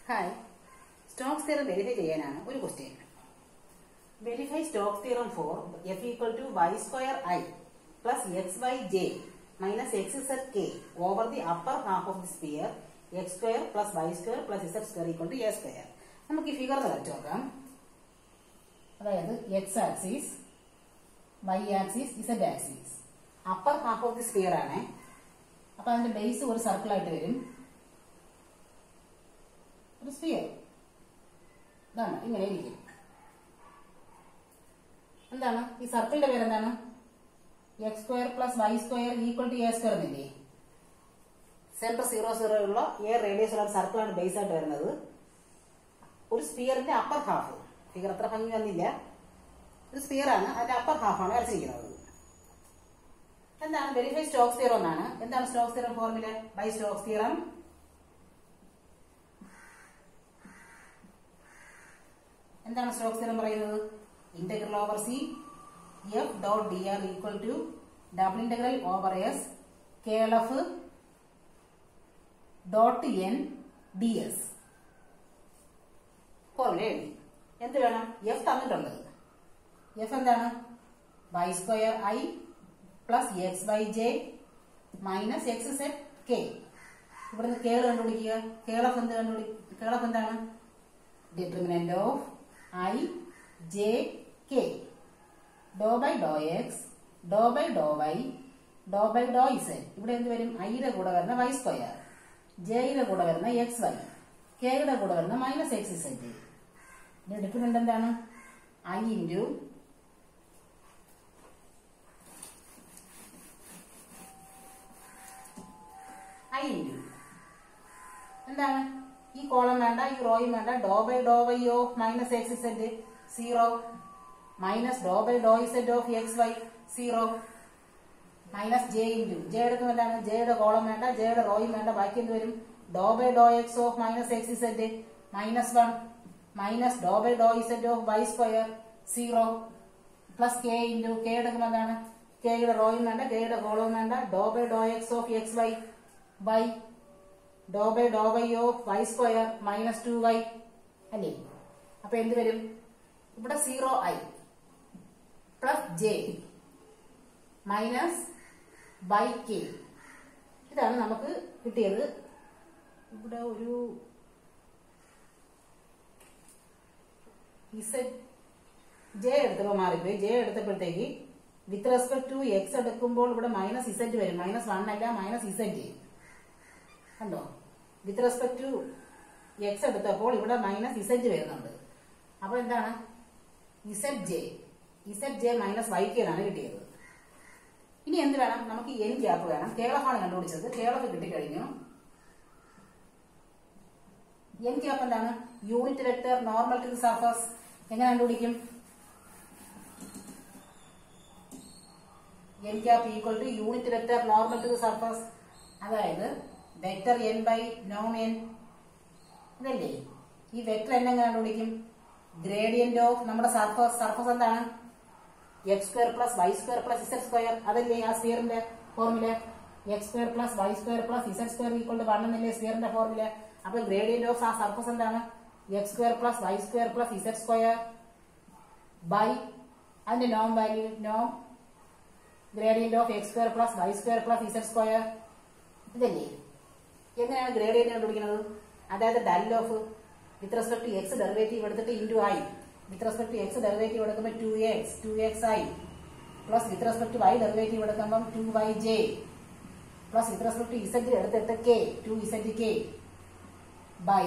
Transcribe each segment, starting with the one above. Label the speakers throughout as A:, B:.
A: Hi, Stokes theorem verify ചെയ്യാനാണ് ഒരു question. Verify Stokes theorem for f equal to y square I plus X y j minus x z k over the upper half of the sphere x square plus Y square plus z square equal to a square. നമുക്ക് ഈ figure വരച്ചു നോക്കാം. അതായത് x axis, y axis, z axis. Upper half of the sphere ആണ്. അപ്പൊ അതിന്റെ base ഒരു circle ആയിട്ട് വരും. ഒരു സ്ഫിയർ ഇതാണ്, ഇങ്ങനെ ഇരിക്കും. എന്താണ് ഈ സർക്കിളിന്റെ പേരെന്താണ്? X square plus Y square equal to a square എന്നില്ലേ? സെന്റർ 0 0 ഉള്ള എ റേഡിയസ് ഉള്ള സർക്കിളാണ് ബേസ് ആയിട്ട് വരുന്നത്. ഒരു സ്ഫിയറിന്റെ അപ്പർ ഹാഫ്, ഫിഗർ അത്ര ഭംഗി വന്നില്ല, ഒരു സ്ഫിയർ ആണ്, അതിന്റെ അപ്പർ ഹാഫ് ആണ് വരച്ചിരിക്കുന്നത്. എന്താണ് വെരിഫൈ സ്റ്റോക്സ് തിയറം എന്നാണ്. എന്താണ് Stokes theorem formula? By Stokes theorem എന്താണ് സ്റ്റോക്സ് തിയറം പറയുന്നത്? Integral over C F dot D R equal to double integral over S curl f dot N D s. Formula എഴുതി. എന്ത് വേണം? F തന്നിട്ടുണ്ട്. F എന്താണ്? Y square I plus X y j minus x z k. ഇവിടുന്ന് curl കണ്ടുപിടിക്കുക. Curl f എന്താണ്? Determinant of I J K doe by doe X doe by Dr Y doe by Dr z. ഇവിടെ എന്ത് വരും? ഐയുടെ കൂടെ വരുന്ന Y square, ജെയുടെ കൂടെ വരുന്ന എക്സ് വൈ, കെയുടെ കൂടെ വരുന്ന മൈനസ് എക്സ് ഇസെഡ്. ഇതിന്റെ ഡിറ്റർമിനന്റ് എന്താണ്? ഐ ഇൻറ്റു എന്താണ്? ഈ കോളം വേണ്ട, ഈ റോയും വേണ്ട. ഡോ by Dr Y of minus X z 0 minus Dr by Dr Z of X y 0 minus j into j എടുക്കും. എന്താണ്? ജെയുടെ കോളം വേണ്ട, ജെയുടെ റോയും വേണ്ട. ബാക്കി എന്ത് വരും? Doe by doe X of minus X Z minus 1 minus Dr by Dr Z of Y square 0 plus K into K എടുക്കും. എന്താണ്? കെയുടെ റോയും വേണ്ട, കെയുടെ കോളവും വേണ്ട. ഡോ by doe X of X Y by doe by Dr Y of Y square minus 2y അല്ലേ? അപ്പൊ എന്ത് വരും? ഇവിടെ 0i plus J minus by K. ഇതാണ് നമുക്ക് കിട്ടിയത്. ഇവിടെ ഒരു ജെ എടുത്തപ്പോ മാറിപ്പോയി. ജെ എടുത്തപ്പോഴത്തേക്ക് വിത്ത് റെസ്പെക്ട് ടു എക്സ് എടുക്കുമ്പോൾ ഇവിടെ മൈനസ് ഇസെഡ് വരും. -1 അല്ല, മൈനസ് ഇസെഡ് കണ്ടോ? വിത്ത് റെസ്പെക്ട് ടു എക്സ് എടുത്തപ്പോൾ ഇവിടെ മൈനസ് ഇസെഡ് വരുന്നുണ്ട്. അപ്പൊ എന്താണ്? Z j minus y k ആണ് കിട്ടിയത്. ഇനി എന്ത് വേണം? നമുക്ക് എൻ ക്യാപ്പ് വേണം. കേളഫാണ് കണ്ടുപിടിച്ചത്. കേളഫ് കിട്ടിക്കഴിഞ്ഞു. എൻ ക്യാപ്പ് എന്താണ്? Unit vector normal to the surface. എങ്ങനെ കണ്ടുപിടിക്കും? N cap equal to unit vector normal to the surface. അതായത് വെക്ടർ എൻ ബൈ നോം എൻ ഇതല്ലേ? ഈ വെക്ടർ എൻ എങ്ങനെ കണ്ടുപിടിക്കും? ഗ്രേഡിയന്റ് ഓഫ് നമ്മുടെ സർഫസ് എന്താണ്? X square plus Y square plus Z square. അതല്ലേ ആ സ്ഫിയറിന്റെ formula? X square plus Y square plus Z square equal to 1 എന്നല്ലേ സ്ഫിയറിന്റെ ഫോർമുല? അപ്പൊ ഗ്രേഡിയന്റ് ഓഫ് ആ സർഫസ് എന്താണ്? X square plus Y square plus Z square by അതിന്റെ നോം വാല്യൂ, നോം gradient of X square plus Y square plus Z square. ഇതല്ലേ? എങ്ങനെയാണ് ഗ്രേഡിയന്റ് കണ്ടുപിടിക്കുന്നത്? അതായത് del of with respect to X derivative എടുത്തിട്ട് into I. With respect to X derivative എടുക്കുമ്പോൾ 2xi plus with respect to y derivative എടുക്കുമ്പോൾ 2yj plus with respect to z എടുത്തിട്ട് k 2zk by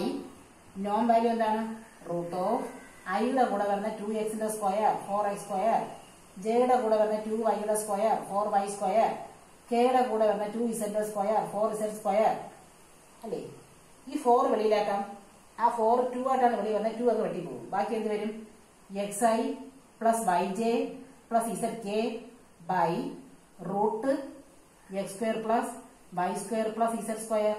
A: നോം value എന്താണ്? Root of ഐയുടെ കൂടെ വരുന്ന 2xന്റെ square 4x square, ജെയുടെ കൂടെ വരുന്ന 2yയുടെ സ്ക്വയർ 4y സ്ക്വയർ, കെയുടെ കൂടെ വരുന്ന 2z സ്ക്വയർ 4z സ്ക്വയർ അല്ലേ? ഈ 4 വെളിയിലാക്കാം. ആ 4 2 ആയിട്ടാണ് വെളി വരുന്നത്. 2 അങ്ങ് വെട്ടി പോകും. ബാക്കി എന്ത് വരും? xi plus yj plus zk by root x square plus Y square plus Z square.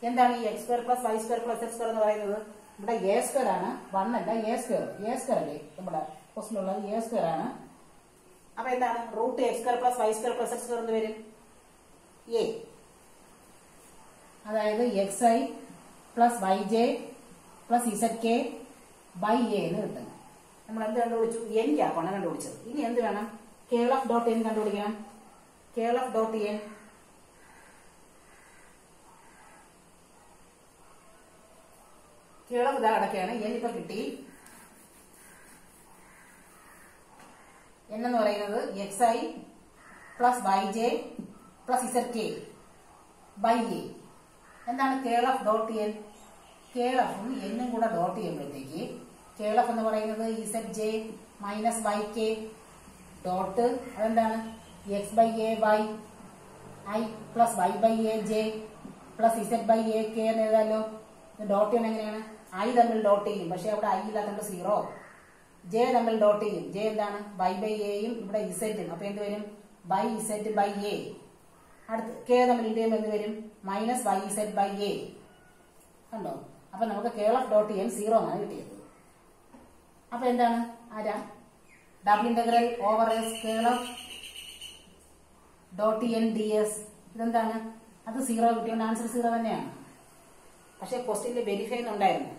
A: എന്താണ് ഈ x square plus Y square plus Z square എന്ന് പറയുന്നത്? ഇവിടെ എ സ്ക്വയർ ആണ്, 1 അല്ല, എ സ്ക്വയർ അല്ലേ നമ്മുടെ ക്വസ്റ്റിനുള്ളത്? എ സ്ക്വയർ ആണ്. അപ്പൊ എന്താണ്? Root x square plus Y square plus Z square എന്ന് വരും. എ അതായത് xi plus yj plus zk by a എന്ന് കിട്ടും. നമ്മൾ എന്ത് കണ്ടുപിടിച്ചു? n ക്യാപ്പാണ് കണ്ടുപിടിച്ചത്. ഇനി എന്ത് വേണം? കേൾ ഓഫ് ഡോട്ട് n കണ്ടുപിടിക്കണം. Curl of dot n curl f ഇതാ അടക്കെയാണ്. n ഇപ്പൊ കിട്ടി. n എന്ന് പറയുന്നത് xi plus yj plus zk by a. എന്താണ് curl of dot n? Curl ഓഫും എന്നും കൂടെ ഡോട്ട് ചെയ്യുമ്പോഴത്തേക്ക് കേൾ ഓഫ് എന്ന് പറയുന്നത് zj മൈനസ് yk ഡോട്ട് അതെന്താണ് x by a by i plus y by a j plus z by a k എന്ന് എഴുതാമല്ലോ. Dot ചെയ്യണം എങ്ങനെയാണ്? i തമ്മിൽ ഡോട്ട് ചെയ്യും, പക്ഷെ അവിടെ i ഇല്ലാത്തതുകൊണ്ട് 0. j തമ്മിൽ ഡോട്ട് ചെയ്യും, j എന്താണ് y ബൈ എയും ഇവിടെ z. അപ്പൊ എന്ത് വരും? By z by a. അടുത്ത് k തമ്മിൽ ഇട്ട് ചെയ്യുമ്പോൾ എന്ത് വരും? Minus y z by a. കണ്ടോ? അപ്പൊ നമുക്ക് കേൾ ഓഫ് ഡോട്ട് n 0 എന്നാണ് കിട്ടിയത്. അപ്പൊ എന്താണ്? ആരാ? Double integral over S curl of dot n ds. ഇതെന്താണ്? അത് 0 കിട്ടിയോണ്ട് ആൻസർ 0 തന്നെയാണ്. പക്ഷെ ക്വസ്റ്റ്യനിൽ വെരിഫൈ എന്നുണ്ടായിരുന്നു.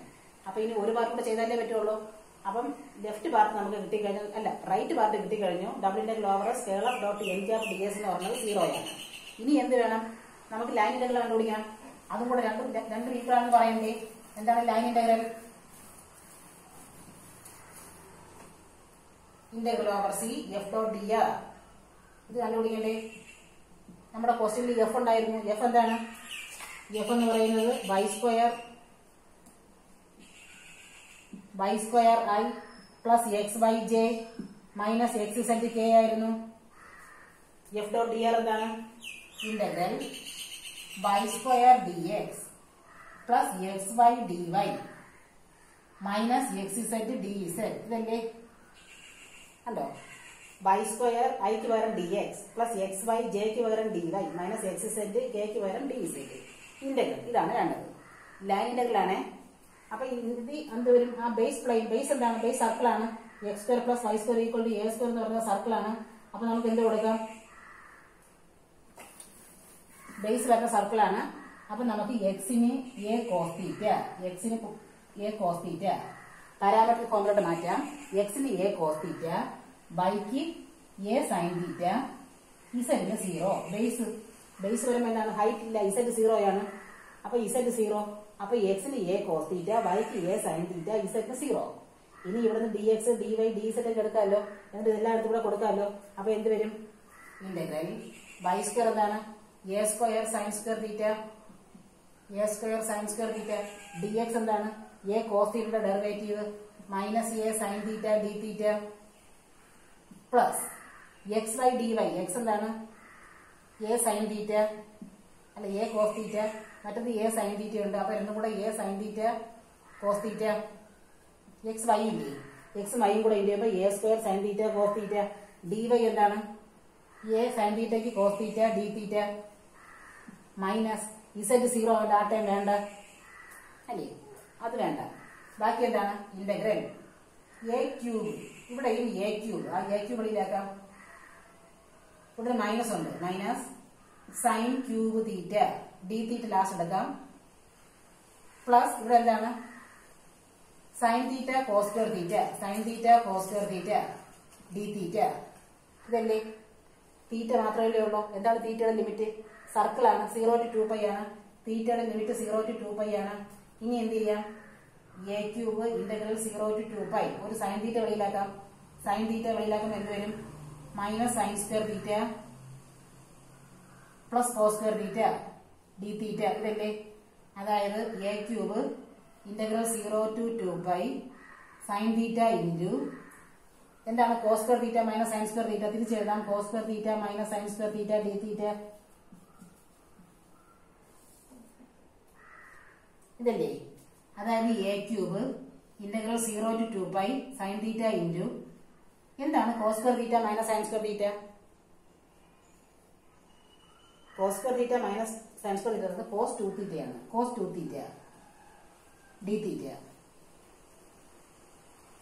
A: അപ്പൊ ഇനി ഒരു പാർട്ട് കൂടെ ചെയ്താലേ പറ്റുള്ളൂ. അപ്പം ലെഫ്റ്റ് പാർട്ട് നമുക്ക് കിട്ടിക്കഴിഞ്ഞു, അല്ല റൈറ്റ് പാർട്ട് കിട്ടിക്കഴിഞ്ഞു. Double integral over S curl of dot n cap ds എന്ന് പറഞ്ഞത് 0 ആണ്. ഇനി എന്ത് വേണം? നമുക്ക് ലൈൻ ഇന്റഗ്രൽ കണ്ടുപിടിക്കാം. അതും കൂടെ രണ്ടും ഈക്വൽ ആണെന്ന് പറയണ്ടേ? എന്താണ് line integral? Integral over C F dot D r. ഇത് കണ്ടുപിടിക്കണ്ടേ? നമ്മുടെ ക്വസ്റ്റ്യനിൽ എഫ് ഉണ്ടായിരുന്നു. എഫ് എന്താണ്? എഫ് എന്ന് പറയുന്നത് y square I plus X by J minus X Z K ആയിരുന്നു. എഫ് ഡോട്ട് ഡി ആർ എന്താണ്? Integral y square D X plus X by D Y minus X Z D Z. ഇതല്ലേ? കണ്ടോ? y square ഐക്ക് പകരം D X plus X Y ജെക്ക് പകരം D Y minus X Z കെക്ക് പകരം D set. Integral ഇതാണ് വേണ്ടത്. ലൈൻ ഇന്റഗ്രൽ ആണ്. അപ്പൊ ഇത് എന്ത് വരും? ആ ബേസ് പ്ലെയിൻ, ബേസ് എന്താണ്? ബേസ് സർക്കിൾ ആണ്. X square plus Y square equal to a square എന്ന് പറയുന്ന സർക്കിൾ ആണ്. അപ്പൊ നമുക്ക് എന്ത് കൊടുക്കാം? ബേസ് വരുന്ന സർക്കിൾ ആണ്. അപ്പൊ നമുക്ക് എക്സിന് എ കോസ് തീറ്റ, എക്സിന് എ കോസ് തീറ്റ പാരാമെട്രിക് ഫോമിലോട്ട് മാറ്റാം. എക്സിന് എ കോസ് തീറ്റ, വൈക്ക് എ സൈൻ തീറ്റ, ഇസഡിന് 0. ബേസ് വരുമ്പോൾ എന്താണ്? ഹൈറ്റ് ഇല്ല, ഇസഡ് 0 ആണ്. അപ്പൊ ഇസഡ് 0. അപ്പൊ എക്സിന് എ കോസ് തീറ്റ, വൈക്ക് എ സൈൻ തീറ്റ, ഇസഡിന് 0. ഇനി ഇവിടുന്ന് d X D y d z ഒക്കെ എടുക്കാമല്ലോ. എന്നിട്ട് എല്ലായിടത്തും കൂടെ കൊടുക്കാമല്ലോ. അപ്പൊ എന്ത് വരും? ഇന്റഗ്രൽ y സ്ക്വയർ എന്താണ്? A square sine square theta, a square sine square theta. D x എന്താണ്? എ കോസ് തീറ്റയുടെ derivative minus a sine theta D theta plus X by D y. X എന്താണ്? എ സൈൻ തീറ്റ, അല്ല a cos theta, മറ്റത് A sine തീറ്റ ഉണ്ട്. അപ്പൊ രണ്ടും കൂടെ A sine theta cos theta. X Y ഇല്ലേ? എക്സ് വൈയും കൂടെ ഇല്ലേ? അപ്പൊ A square sine theta cos theta. D Y എന്താണ്? എ സൈൻ തീറ്റയ്ക്ക് cos theta D theta minus Z 0 ഡാറ്റയും വേണ്ട അല്ലേ? അത് വേണ്ട. ബാക്കി എന്താണ്? Integral A cube. ഇവിടെയും എ ക്യൂബ്. ആ എ ക്യൂബ് വെളിയിലാക്കാം. ഇവിടെ മൈനസ് ഉണ്ട്. Minus sine cube theta D theta last എടുക്കാം. പ്ലസ് ഇവിടെ എന്താണ്? Sine theta cos square theta, sine theta cos square theta D theta. ഇതല്ലേ? തീറ്റ മാത്രമല്ലേ ഉള്ളൂ. എന്താണ് തീറ്റയുടെ ലിമിറ്റ്? സർക്കിൾ ആണ്. 0 to 2π ആണ്. തീറ്റയുടെ ലിമിറ്റ് 0 to 2π ആണ്. ഇനി എന്ത് ചെയ്യാം? A cube integral 0 to 2π. ഒരു സൈൻ തീറ്റ വെളിയിലാക്കാം. സൈൻ തീറ്റ വെളിയിലാക്കുമ്പോൾ എന്ത് വരും? Minus sine square theta plus cos square theta D theta. ഇതല്ലേ? അതായത് A cube integral 0 to 2π sine theta into എന്താണ്? Cos square theta minus sine square theta. തിരിച്ചെഴുതാം. Cos square theta minus sine square theta D theta. ഇതല്ലേ? അതായത് A cube integral 0 to 2π sine theta into എന്താണ്? Cos square theta minus sine square theta. Cos square theta minus sine square theta cos 2 തീറ്റയാണ്. Cos 2 theta D theta.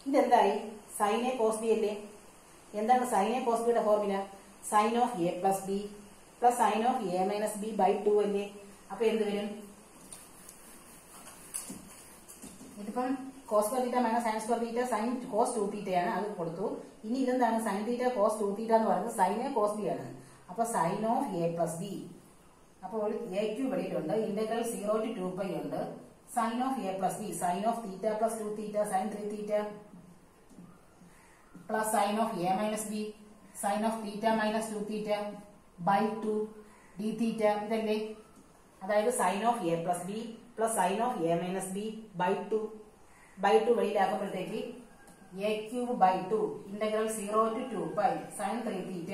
A: ഇതെന്തായി? Sine A cos B അല്ലേ? എന്താണ് sine A cos ബിയുടെ formula? Sine of A plus B plus sine of A minus B by 2 അല്ലേ? അപ്പൊ എന്ത് വരും? ഇപ്പം cos square theta minus sine square theta sine cos 2 തീറ്റയാണ്, അത് കൊടുത്തു. ഇനി ഇതെന്താണ് സൈൻ തീറ്റ കോസ് 2 തീറ്റ എന്ന് പറയുന്നത് സൈൻ എ കോസ് ബി ആണ്. അപ്പൊ sine of A plus B. അപ്പോൾ എ ക്യൂബ് വെളിയിലുണ്ട്, ഇന്റഗ്രൽ 0 to 2π ഉണ്ട്. Sine of A plus B sine of theta plus 2 theta sine 3 theta plus sine of A minus B sine of theta minus 2 theta by 2 D theta. ഇതല്ലേ, അതായത് sine of A plus B plus sine of A minus B by 2 വെളിയിലാക്കുമ്പോഴത്തേക്ക് A cube by 2 integral 0 to 2π sine 3 theta.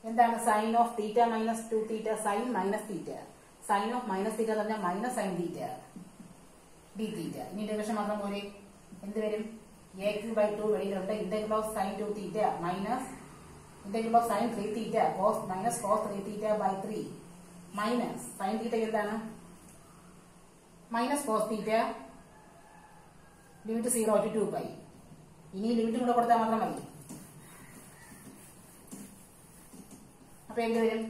A: എന്താണ് sine of theta minus 2 theta sine minus theta. Sine of minus theta എന്ന് പറഞ്ഞാൽ minus sine theta D theta. ഇനി integration മാത്രം പോലെ എന്ത് വരും? A cube by 2 വെളിയിലുണ്ട്, integral of sine 2 theta minus integral of sine 3 theta cos minus cos 3 theta by 3 minus sine theta എന്താണ് minus cos theta limit 0 to 2π. ഇനി limit കൂടെ കൊടുത്താൽ മാത്രം മതി. അപ്പൊ എന്ത് വരും?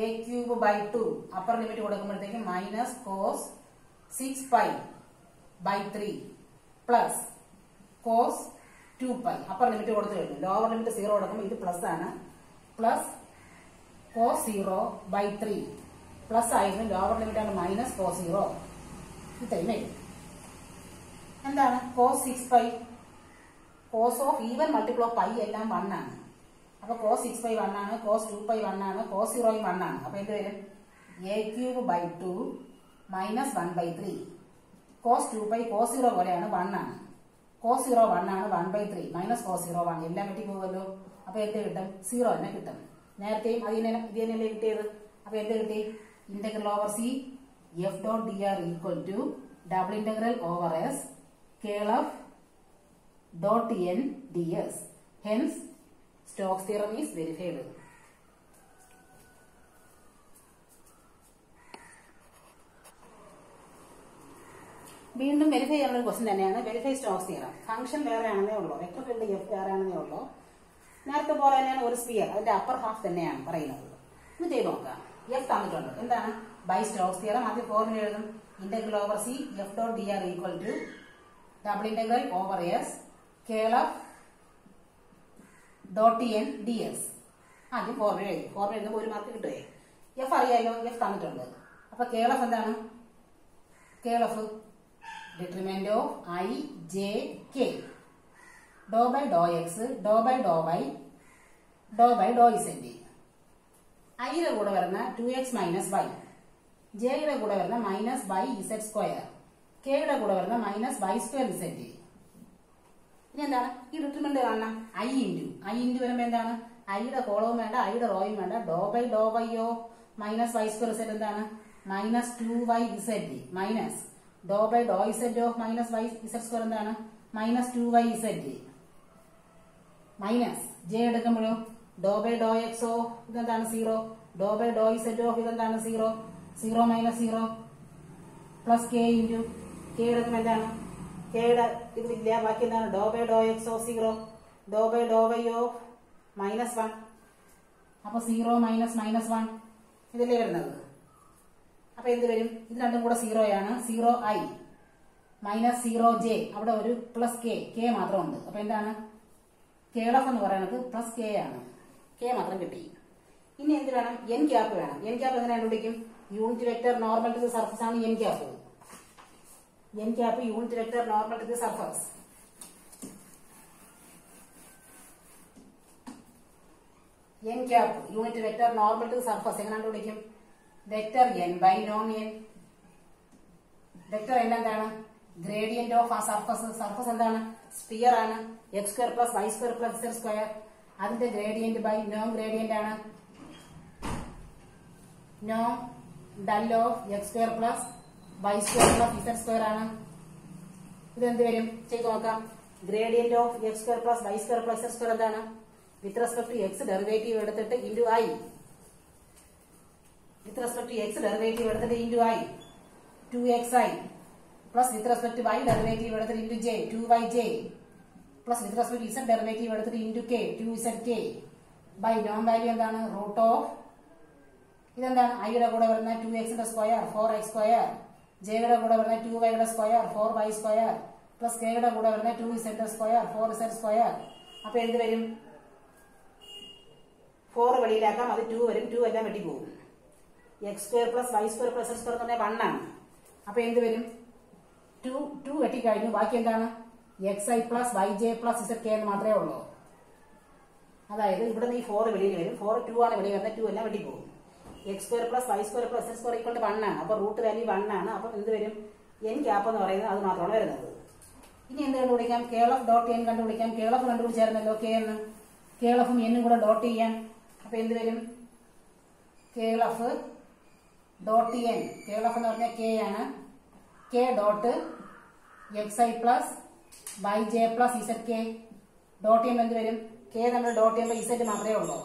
A: A cube by 2 upper limit കൊടുക്കുമ്പോഴത്തേക്ക് minus cos 6π by 3 plus cos 2π. Upper limit കൊടുത്തു കഴിഞ്ഞു. ലോവർ ലിമിറ്റ് 0 കൊടുക്കുമ്പോൾ ഇത് പ്ലസ് ആണ്. പ്ലസ് കോസ് 0 ബൈ 3 പ്ലസ് ആയിരുന്നു, ലോവർ ലിമിറ്റ് ആണ് മൈനസ് കോസ് 0. ഇത്രയും വരും. എന്താണ് cos 6π? Cos of even multiple of pi എല്ലാം 1 ആണ്. അപ്പൊ കോസ് 6π 1 ആണ്, കോസ് 2π 1 ആണ്, കോസ് 0 1 ആണ്. അപ്പൊ എന്ത് വരും? A cube by 2 minus 1 by 3. Cos 2π cos 0 പോലെയാണ്, 1 ആണ്. കോസ് 0 1 ആണ്, 1 ബൈ 3 മൈനസ് കോസ് 0 1 എല്ലാം വെട്ടി പോകുമല്ലോ. അപ്പൊ എന്ത് കിട്ടും? 0 തന്നെ കിട്ടും. നേരത്തെയും ഇത് തന്നെയല്ലേ കിട്ടിയത്. അപ്പൊ എന്ത് കിട്ടി? Integral over C F dot D R equal to double integral over S curl of dot N D s. Hence Stokes theorem is verified. വീണ്ടും വെരിഫൈ ചെയ്യാനുള്ള ഒരു ക്വസ്റ്റൻ തന്നെയാണ് വെരിഫൈ സ്റ്റോക്സ് തിയറം. ഫംഗ്ഷൻ വേറെ ആണെന്നേ ഉള്ളൂ, വെക്ടർ ഫീൽഡ് എഫ് വേറെ ആണെന്നേ ഉള്ളൂ. നേരത്തെ പോലെ തന്നെയാണ് ഒരു സ്ഫിയർ, അതിന്റെ അപ്പർ ഹാഫ് തന്നെയാണ് പറയുന്നത്. ഇത് ചെയ്ത് നോക്കാം. എഫ് തന്നിട്ടുണ്ട്. എന്താണ്? By Stokes theorem. ആദ്യം ഫോർമുല എഴുതും. Integral over C F dot D R equal to double integral over S curl of dot N D S. ആദ്യം ഫോർമുല എഴുതി. ഫോർമുല എഴുതുമ്പോൾ ഒരു മാർക്ക് കിട്ടുവേ. എഫ് അറിയാലോ, എഫ് തന്നിട്ടുണ്ട്. അപ്പൊ കേൾ ഓഫ് എന്താണ്? Curl of determinant of I J K doe by doe X doe by Dr Y doe by doe ഇസെന്റ്. ഐയുടെ കൂടെ വരുന്ന 2x മൈനസ് വൈ, ജെയുടെ കൂടെ വരുന്ന മൈനസ് വൈ ഇസെഡ് സ്ക്വയർ, കെയുടെ കൂടെ വരുന്ന മൈനസ് വൈ സ്ക്വയർ ഇസെന്റ്. ഇനി എന്താണ്? ഈ ഡിറ്റർമിനന്റ് കാണണം. ഐ ഇൻറ്റു വരുമ്പോ എന്താണ്? ഐയുടെ കോളവും വേണ്ട, ഐയുടെ റോയും വേണ്ട. ഡോ ബൈ ഡോ വൈയോ മൈനസ് വൈ സ്ക്വയർ ഇസെഡ് എന്താണ്? Minus 2y Z minus Dr by Dr Z of minus Y Z square എന്താണ്? Minus 2y Z minus J എടുക്കുമ്പോഴോ ഡോ ബൈ ഡോ എക്സോ ഇതെന്താണ്? 0. Doe by Dr Z of ഇതെന്താണ്? 0. 0 minus 0 plus K into K എടുക്കുമ്പോൾ എന്താണ്? കെയുടെ ഇതില്ല, ബാക്കി എന്താണ്? ഡോ ബൈ ഡോ എക്സോ 0. Doe by Dr Y of minus 1. അപ്പൊ 0 മൈനസ് മൈനസ് 1 ഇതല്ലേ വരുന്നത്. അപ്പൊ എന്ത് വരും? ഇത് രണ്ടും കൂടെ 0 ആണ്. 0i മൈനസ് 0j, അവിടെ ഒരു പ്ലസ് കെ മാത്രമുണ്ട്. അപ്പൊ എന്താണ്? കേൾ ഓഫ് എന്ന് പറയുന്നത് പ്ലസ് കെ ആണ്. കെ മാത്രം കിട്ടി. ഇനി എന്ത് വേണം? എൻ ക്യാപ്പ് വേണം. എൻ ക്യാപ്പ് എങ്ങനെ കണ്ടുപിടിക്കും? Unit vector normal to the surface ആണ് N cap. N cap unit vector normal to the surface. N cap unit vector normal to the surface എങ്ങനെ കണ്ടുപിടിക്കും? വെക്ടർ എൻ ബൈ നോൺ N. Vector N എന്താണ്? Gradient of ആ surface. Surface എന്താണ്? Sphere ആണ്. X square plus Y square plus Z square. അതിന്റെ gradient by നോൺ gradient ആണ്. നോൺ ഡൽ of X square plus Y square plus Z square ആണ്. ഇതെന്ത് വരും? ചെയ്ത് നോക്കാം. Gradient of X square plus Y square plus Z square എന്താണ്? With respect to X derivative എടുത്തിട്ട് into I. With respect to X derivative എടുത്തിട്ട് into I 2xi plus with respect to y derivative എടുത്തിട്ട് into J 2yj plus with respect to z derivative എടുത്തിട്ട് into K 2zk by നോൺ value എന്താണ്? Root of ഇതെന്താണ്? ഐയുടെ കൂടെ വരുന്ന 2x ന്റെ സ്ക്വയർ 4x സ്ക്വയർ ജെയുടെ കൂടെ വരുന്ന 2y square 4y square plus കെയുടെ കൂടെ വരുന്ന 2z സ്ക്വയർ 4z സ്ക്വയർ. അപ്പൊ എന്ത് വരും? 4 വെളിയിലാക്കാം, അത് 2 വരും, 2 എല്ലാം വെട്ടിപ്പോകും. X square plus Y square plus X square എന്ന് പറഞ്ഞാൽ 1 ആണ്. അപ്പൊ എന്ത് വരും? 2 വെട്ടിക്കഴിഞ്ഞു, ബാക്കി എന്താണ്? xi plus y j plus z k എന്ന് മാത്രമേ ഉള്ളൂ. അതായത് ഇവിടെ നിന്ന് ഈ 4 വെളിയിൽ വരും, 4 2 ആണ് വെളിയിൽ വരുന്നത്, 2 എല്ലാം വെട്ടിപ്പോകും. X square plus Y square plus X square equal to 1 ആണ്. അപ്പൊ റൂട്ട് വാല്യൂ 1 ആണ്. അപ്പൊ എന്ത് വരും? എൻ ക്യാപ്പ് എന്ന് പറയുന്നത് അത് മാത്രമാണ് വരുന്നത്. ഇനി എന്ത് കണ്ടുപിടിക്കാം? കേൾ ഓഫ് ഡോട്ട് എൻ കണ്ടുപിടിക്കാം. കേൾ ഓഫ് കണ്ടുപിടിച്ചായിരുന്നല്ലോ കെ എന്ന്. കേൾ ഓഫും എന്നും കൂടെ ഡോട്ട് ചെയ്യാം. അപ്പൊ എന്ത് വരും? Curl of dot n, curl f എന്ന് പറഞ്ഞാൽ കെ ആണ്. K dot xi plus y j plus z k. Dot ചെയ്യുമ്പോൾ എന്ത് വരും? കെ നമ്മൾ ഡോട്ട് ചെയ്യുമ്പോൾ ഇസഡ് മാത്രമേ ഉള്ളൂ.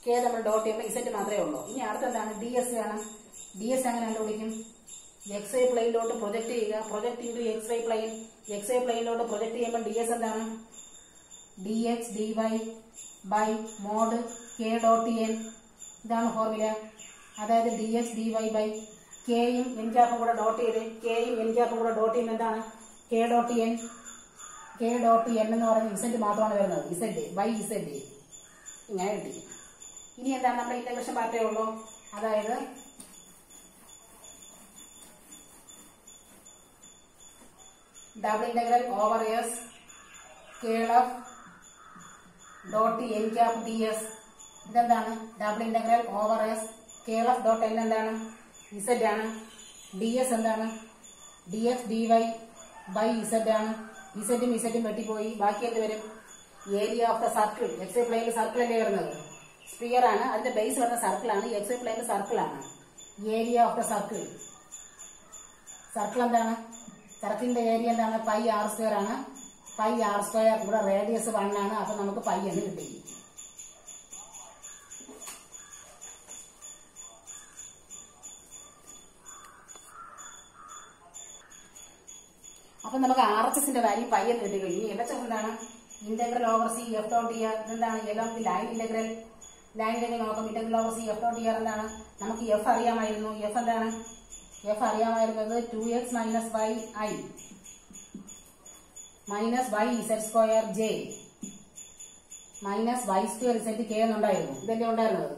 A: കെ നമ്മൾ ഡോട്ട് ചെയ്യുമ്പോൾ ഇസഡ് മാത്രമേ ഉള്ളൂ. ഇനി അടുത്ത എന്താണ്? ഡി എസ് ആണ്. ഡി എസ് അങ്ങനെ കണ്ടുപിടിക്കും. xy പ്ലെയിനിലോട്ട് പ്രൊജക്ട് ചെയ്യുക. Project into xy plane. xy പ്ലെയിനിലോട്ട് പ്രൊജക്ട് ചെയ്യുമ്പോൾ ഡി എസ് എന്താണ്? dx dy by mod K dot N. ഇതാണ് ഫോർമുല. അതായത് dx dy ബൈ കെയും എൻ ക്യാപ്പും കൂടെ ഡോട്ട് ചെയ്ത് കെയും എൻ ക്യാപ്പും കൂടെ ഡോട്ട് ചെയ്യുമ്പോൾ എന്താണ്? K dot N. K dot N എന്ന് പറയുന്നത് ഇസഡ് മാത്രമാണ് വരുന്നത്. ഇസഡ് ബൈ ഇസഡ് ഇങ്ങനെ കിട്ടി. ഇനി എന്താണ്? നമ്മുടെ ഇന്റഗ്രേഷൻ പാർട്ടേ ഉള്ളൂ. അതായത് double integral over S curl of dot N cap D S. ഇതെന്താണ്? Double integral over S curl of dot N എന്താണ്? ഇസഡ് ആണ്. ഡി എസ് എന്താണ്? D X D Y by Z ആണ്. ഇസഡും ഇസഡും വെട്ടിപ്പോയി, ബാക്കി എന്ത് വരും? Area of the circle. X പ്ലെയിനിൽ സർക്കിൾ അല്ലേ വരുന്നത്? സ്പിയർ ആണ്, അതിന്റെ ബേസ് വരുന്ന സർക്കിൾ ആണ്. എക്സ് പ്ലെയിനിൽ സർക്കിൾ ആണ്. Area of the circle. Circle എന്താണ്? സർക്കിളിന്റെ ഏരിയ എന്താണ്? പൈ ആർ സ്ക്വയർ ആണ്. പൈ ആർ സ്ക്വയർ, ഇവിടെ റേഡിയസ് 1 ആണ്. അപ്പൊ നമുക്ക് പൈ എന്ന് കിട്ടി. അപ്പൊ നമുക്ക് ആർ എച്ച് എസിന്റെ വാല്യൂ പൈ എന്ന് കിട്ടി കഴിഞ്ഞു. എൽ എച്ച് എസ് എന്താണ്? Integral over C F dot D r. ഇതെന്താണ്? എല്ലാം ലൈൻ ഇന്റഗ്രൽ. ലൈൻ ഇന്റഗ്രൽ നോക്കാം. Integral over C F dot D R എന്താണ്? നമുക്ക് എഫ് അറിയാമായിരുന്നു. എഫ് എന്താണ്? എഫ് അറിയാമായിരുന്നത് 2x minus Y I minus Y Z square J minus Y square Z K എന്നുണ്ടായിരുന്നു. ഇതല്ലേ ഉണ്ടായിരുന്നത്?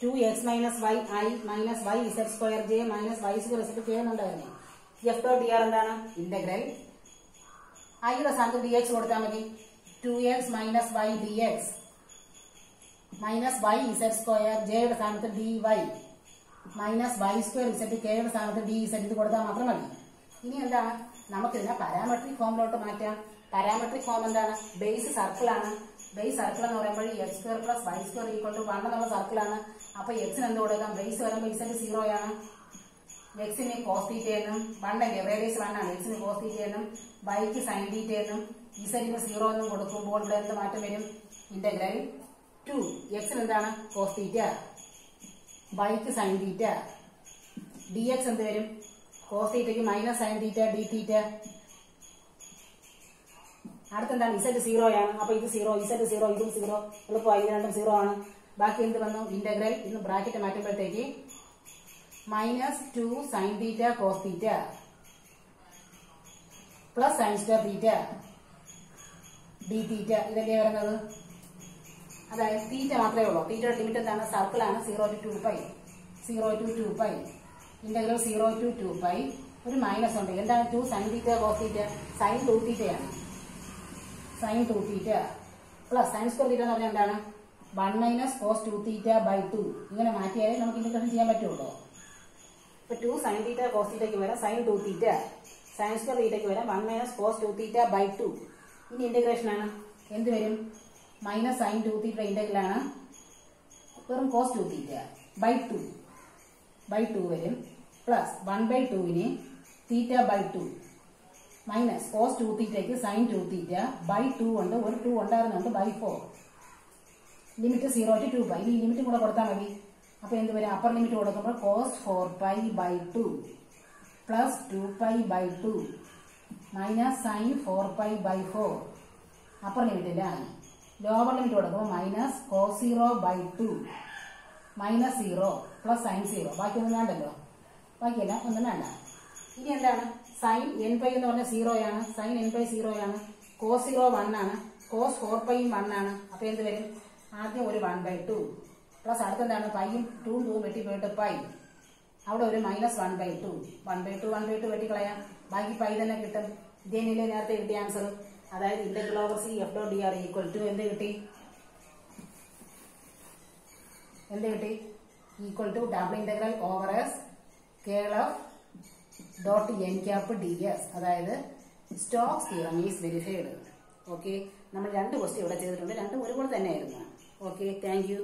A: 2x minus Y I minus Y Z square J minus Y square Z K എന്നുണ്ടായിരുന്നു. F dot D R എന്താണ്? Integral ഐയുടെ സ്ഥാനത്ത് D X കൊടുത്താൽ മതി. 2x minus Y D X minus Y Z square ജെയുടെ സ്ഥാനത്ത് D Y minus Y square Z കെയുടെ സ്ഥാനത്ത് ഡി ഇസഡ് ഇത് കൊടുത്താൽ മാത്രം മതി. ഇനി എന്താണ്? നമുക്കിതിനെ പാരാമെട്രിക് ഫോമിലോട്ട് മാറ്റാം. പാരാമെട്രിക് ഫോം എന്താണ്? ബേസ് സർക്കിൾ ആണ്. ബേസ് സർക്കിൾ എന്ന് പറയുമ്പോൾ x square plus Y square equal to 1 എന്നുള്ള സർക്കിളാണ്. അപ്പൊ എക്സിന് എന്ത് കൊടുക്കാം? ബേസ് വരുമ്പോൾ ഇസഡ് 0 ആണ്. എക്സിന് കോസ് തീറ്റ എന്നും 1 അല്ലേ, റേഡിയസ് 1 ആണ്. എക്സിന് കോസ് തീറ്റ എന്നും വൈക്ക് സൈൻ തീറ്റ എന്നും ഇസഡിന് 0 എന്നും കൊടുക്കുമ്പോൾ ഇവിടെ എന്ത് മാറ്റം വരും? ഇന്റഗ്രൽ 2 എക്സിന് എന്താണ്? കോസ് തീറ്റ, വൈക്ക് സൈൻ തീറ്റ, ഡി എക്സ് എന്ത് വരും? കോസ് തീറ്റയ്ക്ക് minus sine theta D theta. അടുത്തെന്താണ്? ഇസഡ് 0 ആണ്. അപ്പൊ ഇത് 0, ഇസഡ് 0, ഇതും 0. എളുപ്പമായി, ഇത് രണ്ടും 0 ആണ്. ബാക്കി എന്ത് വന്നു? ഇന്റഗ്രൽ ഇന്ന് ബ്രാക്കറ്റ് മാറ്റുമ്പോഴത്തേക്ക് minus 2 sine theta cos theta plus sine square theta D theta. ഇതല്ലേ വരുന്നത്? അതായത് തീറ്റ മാത്രമേ ഉള്ളൂ. തീറ്റയുടെ ലിമിറ്റ് എന്താണ്? സർക്കിൾ ആണ്. 0 to 2π 0 to 2π ഇന്റഗ്രൽ 0 to 2π. ഒരു മൈനസ് ഉണ്ട്. എന്താണ്? 2 sine theta cos theta. Sine 2 തീറ്റയാണ്. Sine 2 theta plus sine square theta എന്ന് പറഞ്ഞാൽ എന്താണ്? 1 മൈനസ് കോസ് 2 തീറ്റ ബൈ 2. ഇങ്ങനെ മാറ്റിയാലേ നമുക്ക് ഇന്റഗ്രേഷൻ ചെയ്യാൻ പറ്റുള്ളൂ. ഇപ്പൊ 2 സൈൻ തീറ്റ കോസ് തീറ്റയ്ക്ക് വരാം സൈൻ 2 തീറ്റ, സൈൻ സ്ക്വയർ തീറ്റയ്ക്ക് വരാം 1 മൈനസ് കോസ് 2 തീറ്റ ബൈ 2. ഇനി ഇന്റഗ്രേഷൻ ആണ്. എന്ത് വരും? മൈനസ് സൈൻ 2 തീറ്റ ഇന്റഗ്രൽ ആണ്. വെറും കോസ് 2 തീറ്റ ബൈ 2 വരും. പ്ലസ് 1/2ന് തീറ്റ ബൈ 2 മൈനസ് കോസ് 2 തീറ്റയ്ക്ക് സൈൻ 2 തീറ്റ ബൈ 2 ഉണ്ട്. ഒരു 2 ഉണ്ടായിരുന്നുണ്ട് ബൈ 4. Limit 0 to 2π. ഈ ലിമിറ്റ് കൂടെ കൊടുത്താൽ മതി. അപ്പൊ എന്ത് വരും? അപ്പർ ലിമിറ്റ് കൊടുക്കുമ്പോൾ cos 4π by 2 plus 2π by 2 minus sine 4π by 4. Upper ലിമിറ്റിന്റെ ആണ്. ലോവർ ലിമിറ്റ് കൊടുക്കുമ്പോൾ minus cos 0 by 2 -0 plus sine 0. ബാക്കിയൊന്നും വേണ്ടല്ലോ, ബാക്കിയല്ല ഒന്നും വേണ്ട. ഇനി എന്താണ്? സൈൻ n പൈ എന്ന് പറഞ്ഞാൽ 0 ആണ്, സൈൻ n പൈ 0 ആണ്, കോസ് 0 1 ആണ്, കോസ് 4 പൈയും 1 ആണ്. അപ്പൊ എന്ത് വരും? ആദ്യം ഒരു 1/2 പ്ലസ് അടുത്തെന്താണ്? പൈയും 2 വെട്ടിപ്പോയിട്ട് പൈ, അവിടെ ഒരു -1/2 1/2 വെട്ടിക്കളയാം, ബാക്കി പൈ തന്നെ കിട്ടും. ഇതേനില്ലേ നേരത്തെ കിട്ടിയ ആൻസർ. അതായത് integral over C F dot D R equal to എന്ത് കിട്ടി? Equal to double integral over S curl of dot N cap D S. അതായത് Stokes theorem is verified. Okay, നമ്മൾ 2 ക്വസ്റ്റ്യൻ ഇവിടെ ചെയ്തിട്ടുണ്ട്, രണ്ടും ഒരുപോലെ തന്നെ ആയിരുന്നു. Okay, thank U.